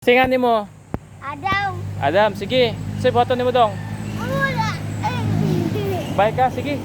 Singan mo. Adam. Adam, sige. Sige, buhaton nimo dong. Wala. Bye ka, sige.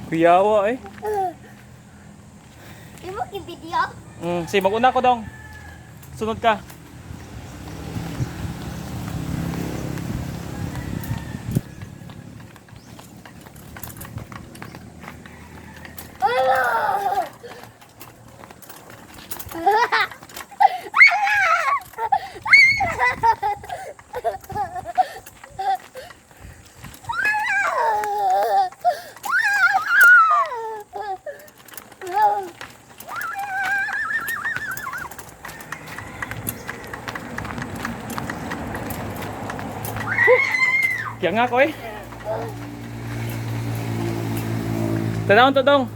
Kuyawa eh. Di mo video? Sige, mag-una ko dong. Sunod ka. Kaya nga ko eh. Tanawon to dong.